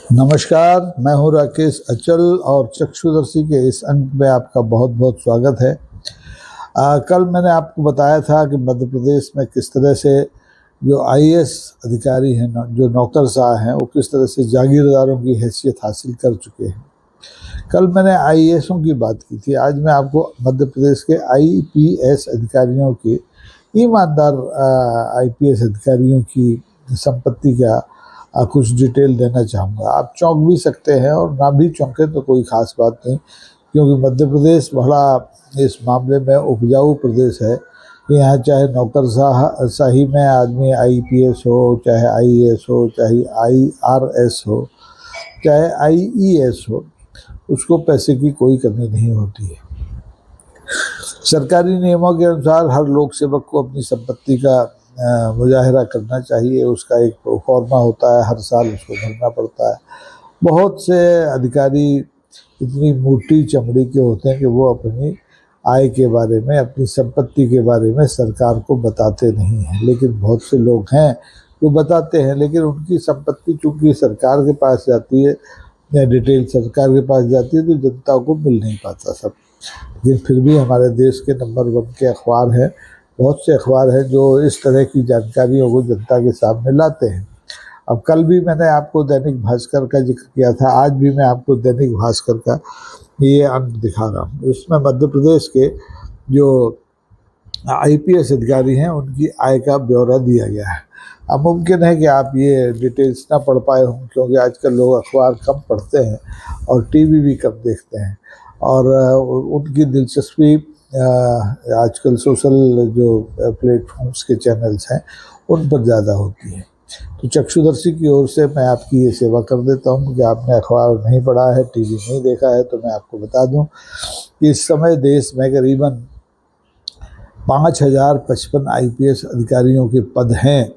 नमस्कार, मैं हूं राकेश अचल और चक्षुदर्शी के इस अंक में आपका बहुत बहुत स्वागत है। कल मैंने आपको बताया था कि मध्य प्रदेश में किस तरह से जो आईएएस अधिकारी हैं, जो नौकरशाह हैं, वो किस तरह से जागीरदारों की हैसियत हासिल कर चुके हैं। कल मैंने आईएएसों की बात की थी, आज मैं आपको मध्य प्रदेश के आईपीएस अधिकारियों की, ईमानदार आईपीएस अधिकारियों की संपत्ति का कुछ डिटेल देना चाहूँगा। आप चौंक भी सकते हैं और ना भी चौंके तो कोई ख़ास बात नहीं, क्योंकि मध्य प्रदेश बड़ा इस मामले में उपजाऊ प्रदेश है कि यहाँ चाहे नौकरशाही में आदमी आईपीएस हो, चाहे आईएएस हो, चाहे आईआरएस हो, चाहे आईईएस हो, उसको पैसे की कोई कमी नहीं होती है। सरकारी नियमों के अनुसार हर लोक सेवक को अपनी संपत्ति का मुजाहिरा करना चाहिए। उसका एक प्रोफार्मा होता है, हर साल उसको भरना पड़ता है। बहुत से अधिकारी इतनी मोटी चमड़ी के होते हैं कि वो अपनी आय के बारे में, अपनी संपत्ति के बारे में सरकार को बताते नहीं हैं, लेकिन बहुत से लोग हैं जो बताते हैं, लेकिन उनकी संपत्ति चूँकि सरकार के पास जाती है या डिटेल सरकार के पास जाती है तो जनता को मिल नहीं पाता सब। लेकिन फिर भी हमारे देश के नंबर 1 के अखबार हैं, बहुत से अखबार हैं जो इस तरह की जानकारियों को जनता के सामने लाते हैं। अब कल भी मैंने आपको दैनिक भास्कर का जिक्र किया था, आज भी मैं आपको दैनिक भास्कर का ये अंक दिखा रहा हूँ। इसमें मध्य प्रदेश के जो आईपीएस अधिकारी हैं उनकी आय का ब्यौरा दिया गया है। अब मुमकिन है कि आप ये डिटेल्स ना पढ़ पाए हों, क्योंकि आजकल लोग अखबार कम पढ़ते हैं और टीवी भी कम देखते हैं, और उनकी दिलचस्पी आजकल सोशल जो प्लेटफॉर्म्स के चैनल्स हैं उन पर ज़्यादा होती है। तो चक्षुदर्शी की ओर से मैं आपकी ये सेवा कर देता हूँ कि आपने अखबार नहीं पढ़ा है, टीवी नहीं देखा है, तो मैं आपको बता दूँ कि इस समय देश में करीबन 5055 आईपीएस अधिकारियों के पद हैं,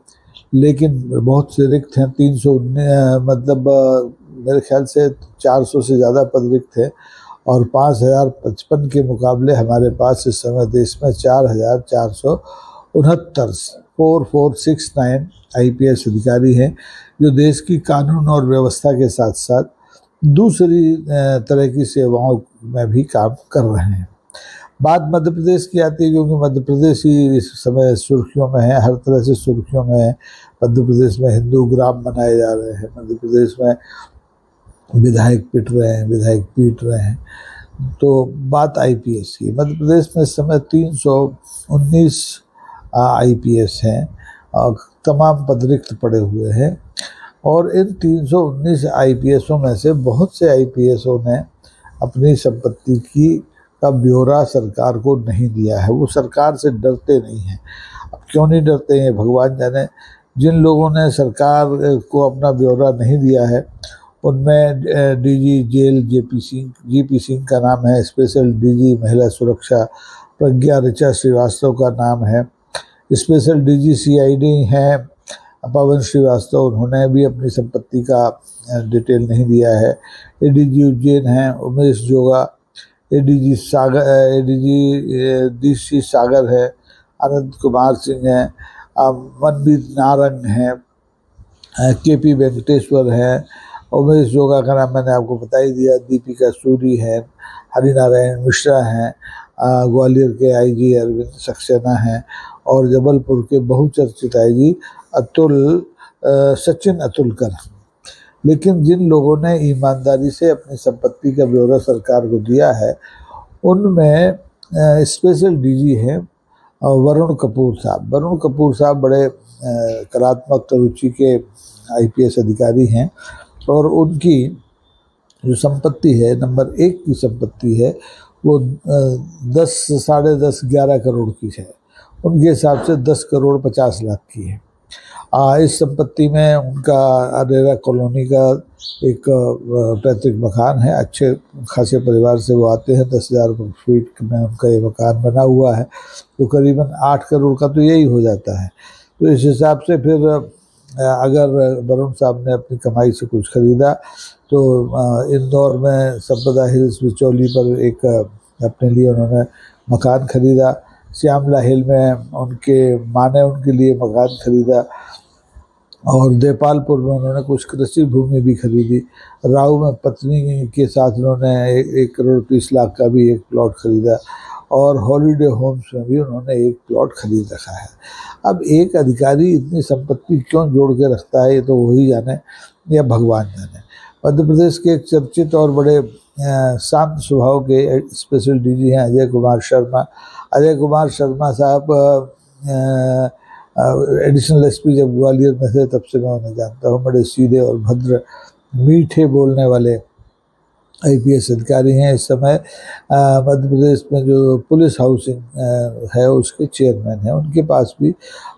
लेकिन बहुत से रिक्त हैं। 319 मतलब मेरे ख्याल से 400 से ज़्यादा पद रिक्त हैं, और 5055 के मुकाबले हमारे पास इस समय देश में 4469 आईपीएस अधिकारी हैं, जो देश की कानून और व्यवस्था के साथ साथ दूसरी तरह की सेवाओं में भी काम कर रहे हैं। बात मध्य प्रदेश की आती है, क्योंकि मध्य प्रदेश ही इस समय सुर्खियों में है, हर तरह से सुर्खियों में है। मध्य प्रदेश में हिंदू ग्राम बनाए जा रहे हैं, मध्य प्रदेश में विधायक पिट रहे हैं, विधायक पीट रहे हैं। तो बात आईपीएस की, मध्य प्रदेश में इस समय 319 आईपीएस हैं और तमाम पद रिक्त पड़े हुए हैं, और इन 319 आईपीएसों में से बहुत से आईपीएसों ने अपनी संपत्ति की का ब्यौरा सरकार को नहीं दिया है। वो सरकार से डरते नहीं हैं। अब क्यों नहीं डरते हैं भगवान जाने। जिन लोगों ने सरकार को अपना ब्यौरा नहीं दिया है उनमें डीजी जेल जीपी सिंह का नाम है, स्पेशल डीजी महिला सुरक्षा प्रज्ञा ऋचा श्रीवास्तव का नाम है, स्पेशल डीजी सीआईडी हैं पवन श्रीवास्तव, उन्होंने भी अपनी संपत्ति का डिटेल नहीं दिया है। एडीजी उज्जैन हैं उमेश जोगा, एडीजी डीसी सागर है अनंत कुमार सिंह हैं, मनबीर नारंग हैं, केपी वेंकटेश्वर हैं, उमेश जोगा का नाम मैंने आपको बता ही दिया, दीपिका सूरी हैं, हरिनारायण मिश्रा हैं, ग्वालियर के आईजी अरविंद सक्सेना हैं, और जबलपुर के बहुचर्चित आईजी सचिन अतुलकर। लेकिन जिन लोगों ने ईमानदारी से अपनी संपत्ति का ब्यौरा सरकार को दिया है उनमें स्पेशल डीजी हैं वरुण कपूर साहब। वरुण कपूर साहब बड़े कलात्मक रुचि के आईपीएस अधिकारी हैं, और उनकी जो संपत्ति है, नंबर 1 की संपत्ति है, वो 10 साढ़े 10 11 करोड़ की है। उनके हिसाब से 10 करोड़ 50 लाख की है। इस संपत्ति में उनका अरेरा कॉलोनी का एक पैतृक मकान है। अच्छे खासे परिवार से वो आते हैं, 10,000 फीट में उनका ये मकान बना हुआ है, तो करीबन 8 करोड़ का तो यही हो जाता है। तो इस हिसाब से फिर अगर वरुण साहब ने अपनी कमाई से कुछ खरीदा तो इंदौर में संपदा हिल्स बिचौली पर एक अपने लिए उन्होंने मकान खरीदा, श्यामला हिल में उनके माँ ने उनके लिए मकान खरीदा, और देपालपुर में उन्होंने कुछ कृषि भूमि भी खरीदी। राऊ में पत्नी के साथ उन्होंने 1 करोड़ 30 लाख का भी एक प्लॉट खरीदा। और हॉलीडे होम्स में भी उन्होंने एक प्लॉट खरीद रखा है। अब एक अधिकारी इतनी संपत्ति क्यों जोड़ के रखता है, ये तो वही जाने या भगवान जाने। मध्य प्रदेश के एक चर्चित और बड़े शांत स्वभाव के स्पेशल डीजी हैं अजय कुमार शर्मा। अजय कुमार शर्मा साहब एडिशनल एसपी जब ग्वालियर में थे तब से मैं उन्हें जानता हूँ। बड़े सीधे और भद्र, मीठे बोलने वाले आईपीएस अधिकारी हैं। इस समय मध्य प्रदेश में जो पुलिस हाउसिंग है उसके चेयरमैन हैं। उनके पास भी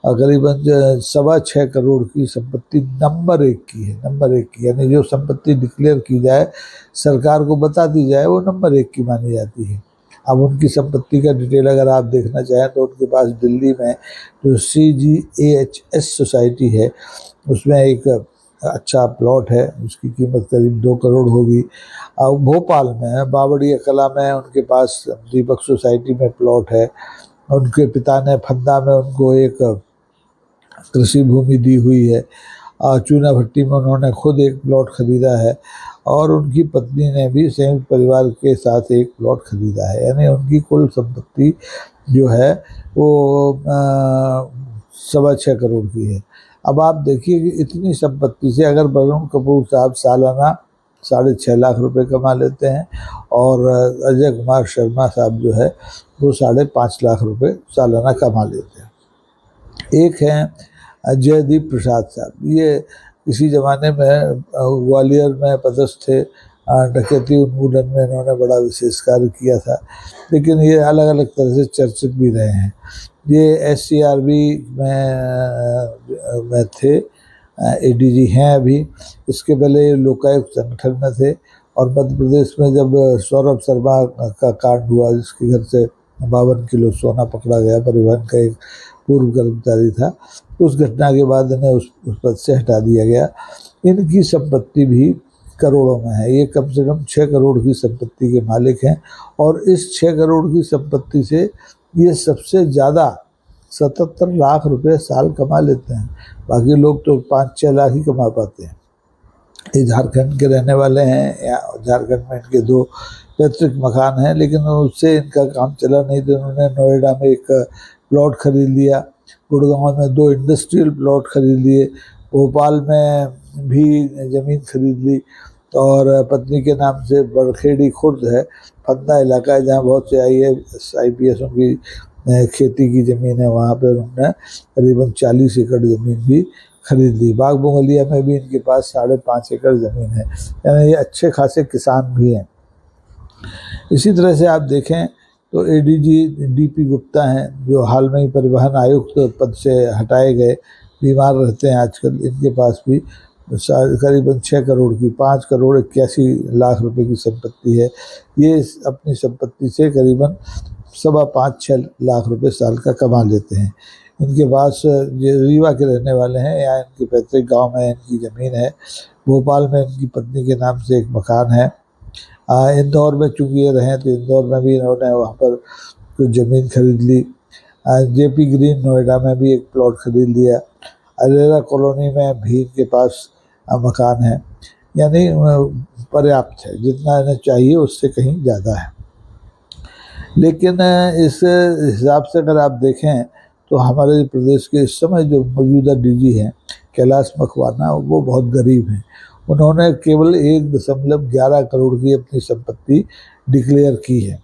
करीबन 6.25 करोड़ की संपत्ति नंबर 1 की है। नंबर 1 की यानी जो संपत्ति डिक्लेयर की जाए, सरकार को बता दी जाए, वो नंबर 1 की मानी जाती है। अब उनकी संपत्ति का डिटेल अगर आप देखना चाहें तो उनके पास दिल्ली में जो CGAHS सोसाइटी है उसमें एक अच्छा प्लॉट है, उसकी कीमत करीब 2 करोड़ होगी। और भोपाल में बावड़िया कला में उनके पास दीपक सोसाइटी में प्लॉट है। उनके पिता ने फंदा में उनको एक कृषि भूमि दी हुई है। चूना भट्टी में उन्होंने खुद एक प्लॉट खरीदा है और उनकी पत्नी ने भी संयुक्त परिवार के साथ एक प्लॉट खरीदा है। यानी उनकी कुल संपत्ति जो है वो 6.25 करोड़ की है। अब आप देखिए कि इतनी संपत्ति से अगर वरुण कपूर साहब सालाना 6.5 लाख रुपए कमा लेते हैं और अजय कुमार शर्मा साहब जो है वो 5.5 लाख रुपए सालाना कमा लेते हैं। एक हैं जयदीप प्रसाद साहब, ये किसी ज़माने में ग्वालियर में पदस्थ थे। डकैती उन्मूलन में इन्होंने बड़ा विशेष कार्य किया था, लेकिन ये अलग अलग तरह से चर्चित भी रहे हैं। ये SCRB में थे, ADG हैं अभी। इसके पहले ये लोकायुक्त संगठन में थे। और मध्य प्रदेश में जब सौरभ शर्मा का कांड हुआ जिसके घर से 52 किलो सोना पकड़ा गया, परिवहन का एक पूर्व कर्मचारी था, उस घटना के बाद इन्हें उस पद से हटा दिया गया। इनकी संपत्ति भी करोड़ों में है। ये कम से कम 6 करोड़ की संपत्ति के मालिक हैं और इस 6 करोड़ की संपत्ति से ये सबसे ज़्यादा 77 लाख रुपए साल कमा लेते हैं। बाकी लोग तो 5-6 लाख ही कमा पाते हैं। ये झारखंड के रहने वाले हैं। झारखंड में इनके 2 पैतृक मकान हैं, लेकिन उससे इनका काम चला नहीं तो उन्होंने नोएडा में एक प्लॉट खरीद लिया, गुड़गांव में 2 इंडस्ट्रियल प्लॉट खरीद लिए, भोपाल में भी ज़मीन खरीद ली और पत्नी के नाम से बड़खेड़ी खुर्द है, फंदा इलाका है जहाँ बहुत से IAS की खेती की ज़मीन है, वहाँ पर उन्होंने करीबन 40 एकड़ ज़मीन भी खरीद ली। बाग बंगलिया में भी इनके पास 5.5 एकड़ ज़मीन है। यानी ये अच्छे खासे किसान भी हैं। इसी तरह से आप देखें तो ADG DP गुप्ता हैं, जो हाल में ही परिवहन आयुक्त पद से हटाए गए, बीमार रहते हैं आजकल। इनके पास भी करीबन 6 करोड़ की 5 करोड़ 81 लाख रुपए की संपत्ति है। ये अपनी संपत्ति से करीबन 5.25-6 लाख रुपए साल का कमा लेते हैं। इनके पास ये रीवा के रहने वाले हैं, यहाँ इनके पैतृक गांव में इनकी ज़मीन है। भोपाल में इनकी पत्नी के नाम से एक मकान है। इंदौर में चूँकि ये रहे तो इंदौर में भी इन्होंने वहाँ पर कुछ ज़मीन खरीद ली। JP ग्रीन नोएडा में भी एक प्लॉट खरीद लिया। अरेरा कॉलोनी में भी इनके पास मकान है। यानी पर्याप्त है, जितना इन्हें चाहिए उससे कहीं ज़्यादा है। लेकिन इस हिसाब से अगर आप देखें तो हमारे प्रदेश के इस समय जो मौजूदा DG हैं कैलाश मकवाना, वो बहुत गरीब हैं। उन्होंने केवल 1.11 करोड़ की अपनी संपत्ति डिक्लेयर की है।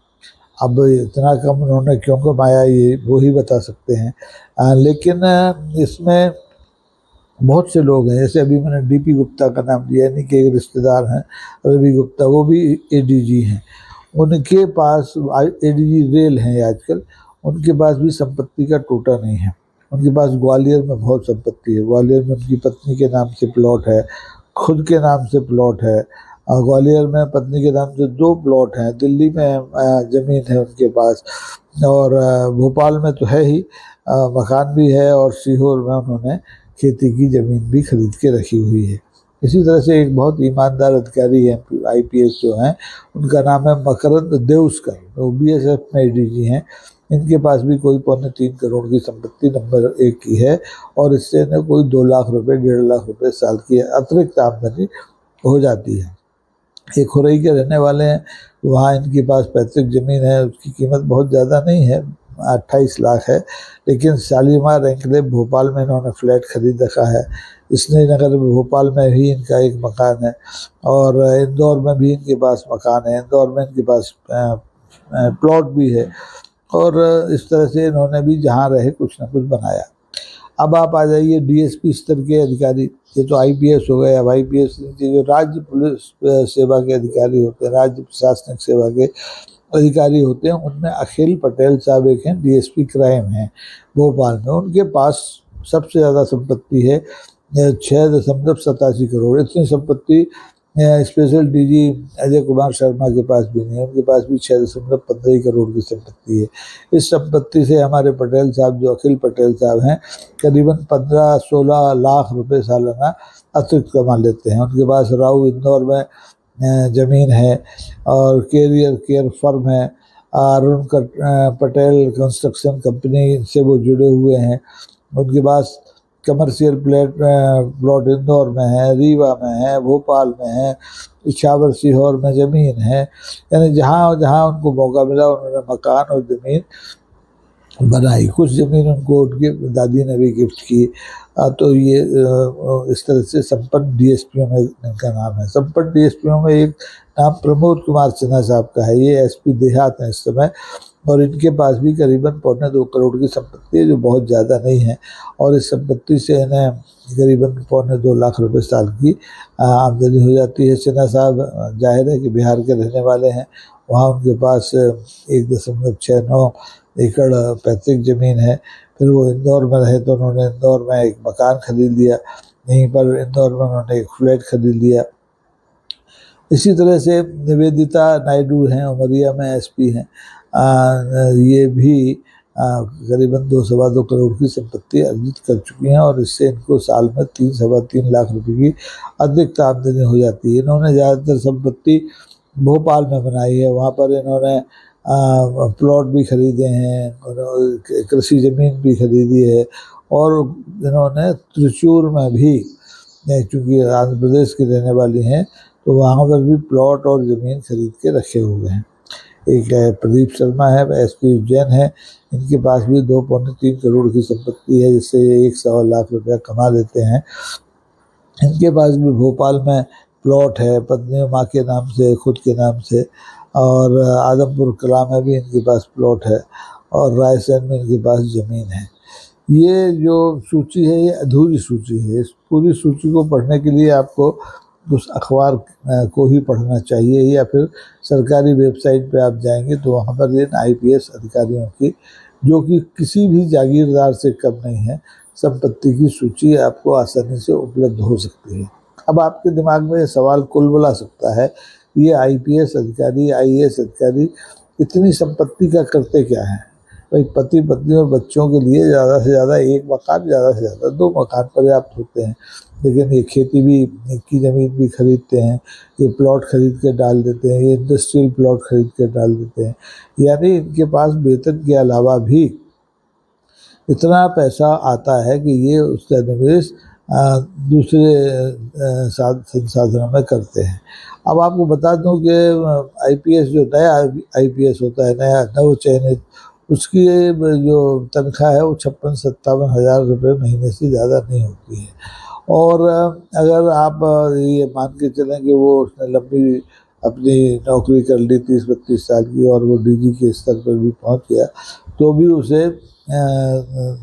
अब इतना कम उन्होंने क्यों कमाया ये वो ही बता सकते हैं। लेकिन इसमें बहुत से लोग हैं, जैसे अभी मैंने DP गुप्ता का नाम दिया, यानी कि एक रिश्तेदार हैं रवि गुप्ता, वो भी ADG हैं। उनके पास ADG रेल हैं आजकल, उनके पास भी संपत्ति का टोटा नहीं है। उनके पास ग्वालियर में बहुत संपत्ति है। ग्वालियर में उनकी पत्नी के नाम से प्लॉट है, खुद के नाम से प्लॉट है। ग्वालियर में पत्नी के नाम से 2 प्लॉट हैं। दिल्ली में ज़मीन है उनके पास, और भोपाल में तो है ही, मकान भी है, और सीहोर में उन्होंने खेती की ज़मीन भी खरीद के रखी हुई है। इसी तरह से एक बहुत ईमानदार अधिकारी हैं IPS जो हैं, उनका नाम है मकरंद देउस्कर, वो BSF में ADG हैं। इनके पास भी कोई 2.25 करोड़ की संपत्ति नंबर 1 की है और इससे इन्हें कोई 2 लाख रुपए 1.5 लाख रुपए साल की अतिरिक्त आमदनी हो जाती है। ये खुरई के रहने वाले हैं, वहाँ इनके पास पैतृक ज़मीन है, उसकी कीमत बहुत ज़्यादा नहीं है, 28 लाख है, लेकिन शालीमार एन्क्लेव भोपाल में इन्होंने फ्लैट खरीद रखा है। श्रीनगर भोपाल में भी इनका एक मकान है और इंदौर में भी इनके पास मकान है, इंदौर में इनके पास प्लॉट भी है और इस तरह से इन्होंने भी जहाँ रहे कुछ ना कुछ बनाया। अब आप आ जाइए डीएसपी स्तर के अधिकारी, ये तो आईपीएस हो गए। अब आईपीएस जो राज्य पुलिस सेवा के अधिकारी होते हैं, राज्य प्रशासनिक सेवा के अधिकारी होते हैं, उनमें अखिल पटेल साहब एक हैं, डीएसपी क्राइम हैं भोपाल में। उनके पास सबसे ज़्यादा संपत्ति है 6.87 करोड़। इतनी संपत्ति स्पेशल डीजी अजय कुमार शर्मा के पास भी नहीं है, उनके पास भी 6.15 करोड़ की संपत्ति है। इस संपत्ति से हमारे पटेल साहब, जो अखिल पटेल साहब हैं, करीबन 15-16 लाख रुपए सालाना अतिरिक्त कमा लेते हैं। उनके पास राव इंदौर में ज़मीन है और कैरियर केयर फर्म है, अरुण पटेल कंस्ट्रक्शन कंपनी से वो जुड़े हुए हैं। उनके पास कमर्शियल प्लॉट इंदौर में है, रीवा में है, भोपाल में है, इछावर सीहोर में ज़मीन है। यानी जहाँ जहाँ उनको मौका मिला उन्होंने मकान और ज़मीन बनाई। कुछ ज़मीन उनको उनकी दादी ने भी गिफ्ट की। तो ये इस तरह से संपन्न डीएसपीओ में इनका नाम है। संपन्न डीएसपीओ में एक नाम प्रमोद कुमार सिन्हा साहब का है, ये एसपी देहात हैं इस समय और इनके पास भी करीबन 2.25 करोड़ की संपत्ति है, जो बहुत ज़्यादा नहीं है और इस संपत्ति से इन्हें करीबन 2.25 लाख रुपए साल की आमदनी हो जाती है। सिन्हा साहब जाहिर है कि बिहार के रहने वाले हैं, वहाँ उनके पास 1.69 एकड़ पैतृक ज़मीन है। फिर वो इंदौर में रहे तो उन्होंने इंदौर में एक मकान खरीद लिया, यहीं पर इंदौर में उन्होंने एक फ्लैट खरीद लिया। इसी तरह से निवेदिता नायडू हैं, उमरिया में एसपी हैं, ये भी करीबन 2.25 करोड़ की संपत्ति अर्जित कर चुकी हैं और इससे इनको साल में 3-3.25 लाख रुपए की अतिरिक्त आमदनी हो जाती है। इन्होंने ज़्यादातर संपत्ति भोपाल में बनाई है, वहाँ पर इन्होंने प्लॉट भी खरीदे हैं और कृषि ज़मीन भी खरीदी है और इन्होंने त्रिचूर में भी, चूँकि आंध्र प्रदेश की रहने वाली हैं, तो वहाँ पर भी प्लॉट और ज़मीन खरीद के रखे हुए हैं। एक प्रदीप शर्मा है, एसपी उज्जैन है, इनके पास भी 2.3 करोड़ की संपत्ति है, जिससे ये 1.25 लाख रुपया कमा लेते हैं। इनके पास भी भोपाल में प्लॉट है, पत्नी माँ के नाम से, खुद के नाम से, और आदमपुर कला में भी इनके पास प्लॉट है और रायसेन में इनके पास ज़मीन है। ये जो सूची है ये अधूरी सूची है। इस पूरी सूची को पढ़ने के लिए आपको उस अखबार को ही पढ़ना चाहिए या फिर सरकारी वेबसाइट पे आप जाएंगे तो वहाँ पर इन आईपीएस अधिकारियों की, जो कि किसी भी जागीरदार से कम नहीं है, संपत्ति की सूची आपको आसानी से उपलब्ध हो सकती है। अब आपके दिमाग में ये सवाल कुलबुला सकता है, ये आईपीएस अधिकारी, आईएएस अधिकारी इतनी संपत्ति का करते क्या है? भाई पति पत्नी और बच्चों के लिए ज़्यादा से ज़्यादा एक मकान, ज़्यादा से ज़्यादा 2 मकान पर्याप्त होते हैं, लेकिन ये खेती भी की ज़मीन भी खरीदते हैं, ये प्लॉट खरीद के डाल देते हैं, ये इंडस्ट्रियल प्लॉट खरीद के डाल देते हैं। यानी इनके पास वेतन के अलावा भी इतना पैसा आता है कि ये उसका निवेश दूसरे संसाधनों में करते हैं। अब आपको बता दूं कि आईपीएस जो नया आईपीएस होता है, नया नवचयनित, उसकी जो तनख्वाह है वो 56-57 हज़ार रुपये महीने से ज़्यादा नहीं होती है। और अगर आप ये मान के चलें कि वो उसने लंबी अपनी नौकरी कर ली 30-32 साल की और वो डीजी के स्तर पर भी पहुंच गया, तो भी उसे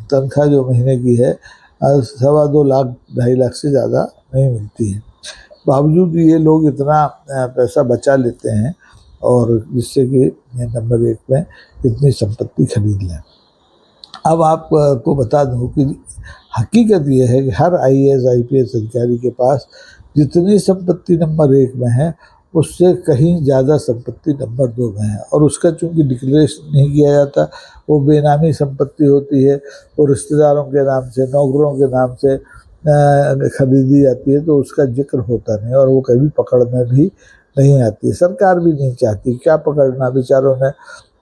तनख्वाह जो महीने की है 2.25 लाख 2.5 लाख से ज़्यादा नहीं मिलती है। बावजूद ये लोग इतना पैसा बचा लेते हैं और जिससे कि नंबर 1 में इतनी संपत्ति खरीद लें। अब आपको बता दूं कि हकीकत ये है कि हर आईएएस आईपीएस अधिकारी के पास जितनी संपत्ति नंबर 1 में है उससे कहीं ज़्यादा संपत्ति नंबर 2 में है, और उसका चूँकि डिक्लेरेशन नहीं किया जाता, वो बेनामी संपत्ति होती है, वो रिश्तेदारों के नाम से, नौकरों के नाम से खरीदी जाती है, तो उसका जिक्र होता नहीं और वो कभी पकड़ में भी नहीं आती। सरकार भी नहीं चाहती, क्या पकड़ना, बेचारों ने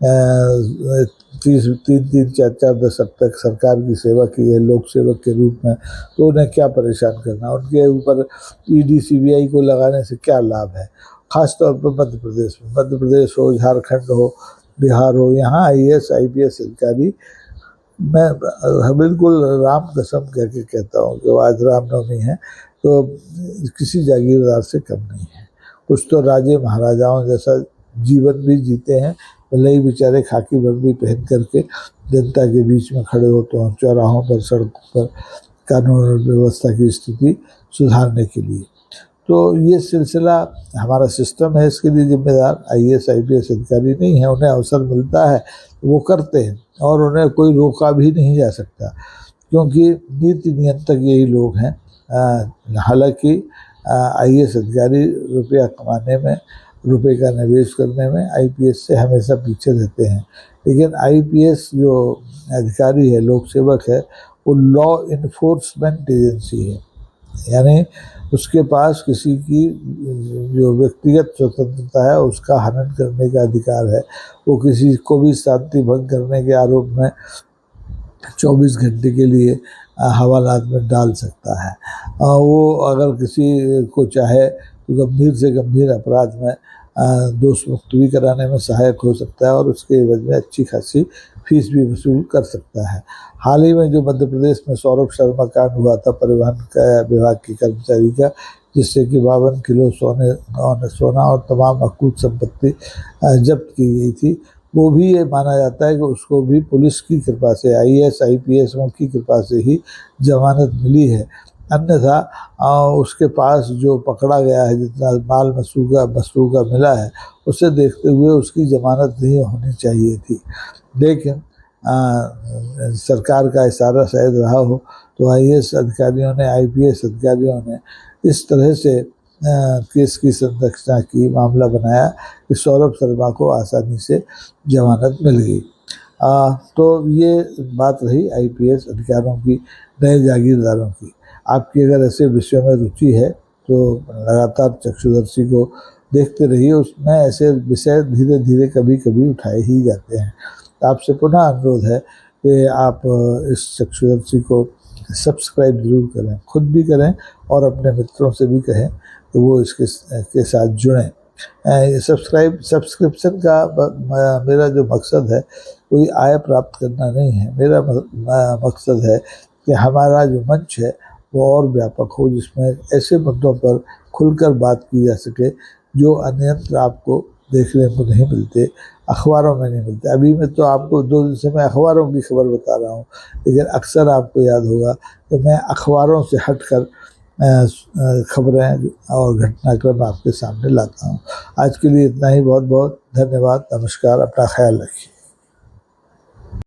तीन तीन चार चार दशक तक सरकार की सेवा की है लोक सेवक के रूप में, तो उन्हें क्या परेशान करना, उनके ऊपर ईडी सीबीआई को लगाने से क्या लाभ है। खासतौर पर मध्य प्रदेश में, मध्य प्रदेश हो, झारखंड हो, बिहार हो, यहाँ आईएएस आईपीएस अधिकारी, मैं बिल्कुल राम कसम कह के कहता हूँ कि आज रामनवमी है तो किसी जागीरदार से कम नहीं है। कुछ तो राजे महाराजाओं जैसा जीवन भी जीते हैं, भले ही बेचारे खाकी वर्दी पहन करके जनता के बीच में खड़े होते हैं चौराहों पर, सड़कों पर, कानून और व्यवस्था की स्थिति सुधारने के लिए। तो ये सिलसिला हमारा सिस्टम है, इसके लिए जिम्मेदार आईएएस आईपीएस अधिकारी नहीं है। उन्हें अवसर मिलता है वो करते हैं और उन्हें कोई रोका भी नहीं जा सकता, क्योंकि नीति नियंत्रक यही लोग हैं। हालांकि आईएएस अधिकारी रुपया कमाने में, रुपए का निवेश करने में आईपीएस से हमेशा पीछे रहते हैं, लेकिन आईपीएस जो अधिकारी है, लोक सेवक है, वो लॉ इन्फोर्समेंट एजेंसी है, यानी उसके पास किसी की जो व्यक्तिगत स्वतंत्रता है उसका हनन करने का अधिकार है। वो किसी को भी शांति भंग करने के आरोप में 24 घंटे के लिए हवालात में डाल सकता है। वो अगर किसी को चाहे तो गंभीर से गंभीर अपराध में दोष मुक्त भी कराने में सहायक हो सकता है और उसके एवज में अच्छी खासी फीस भी वसूल कर सकता है। हाल ही में जो मध्य प्रदेश में सौरभ शर्मा कांड हुआ था परिवहन विभाग के कर्मचारी का, जिससे कि 52 किलो सोना और तमाम अकूत संपत्ति जब्त की गई थी, वो भी ये माना जाता है कि उसको भी पुलिस की कृपा से, आईएएस आईपीएस की कृपा से ही जमानत मिली है। अन्यथा उसके पास जो पकड़ा गया है, जितना माल मसरूका मिला है, उसे देखते हुए उसकी जमानत नहीं होनी चाहिए थी। लेकिन सरकार का इशारा शायद रहा हो तो आईएएस अधिकारियों ने, आईपीएस अधिकारियों ने इस तरह से केस की संरचना की, मामला बनाया कि सौरभ शर्मा को आसानी से जमानत मिल गई। तो ये बात रही आईपीएस अधिकारियों की, नए जागीरदारों की। आपकी अगर ऐसे विषयों में रुचि है तो लगातार चक्षुदर्शी को देखते रहिए, उसमें ऐसे विषय धीरे धीरे कभी कभी उठाए ही जाते हैं। तो आपसे पुनः अनुरोध है कि आप इस चक्षुदर्शी को सब्सक्राइब जरूर करें, खुद भी करें और अपने मित्रों से भी कहें कि वो इसके साथ जुड़ें। सब्सक्रिप्शन का मेरा जो मकसद है कोई आय प्राप्त करना नहीं है। मेरा मकसद है कि हमारा जो मंच है वो और व्यापक हो, जिसमें ऐसे मुद्दों पर खुलकर बात की जा सके जो अन्यत्र आपको देखने को नहीं मिलते, अखबारों में नहीं मिलते। अभी मैं तो आपको 2 दिन से मैं अखबारों की खबर बता रहा हूँ, लेकिन अक्सर आपको याद होगा कि मैं अखबारों से हटकर खबरें और घटनाक्रम आपके सामने लाता हूँ। आज के लिए इतना ही। बहुत बहुत धन्यवाद। नमस्कार। अपना ख्याल रखिए।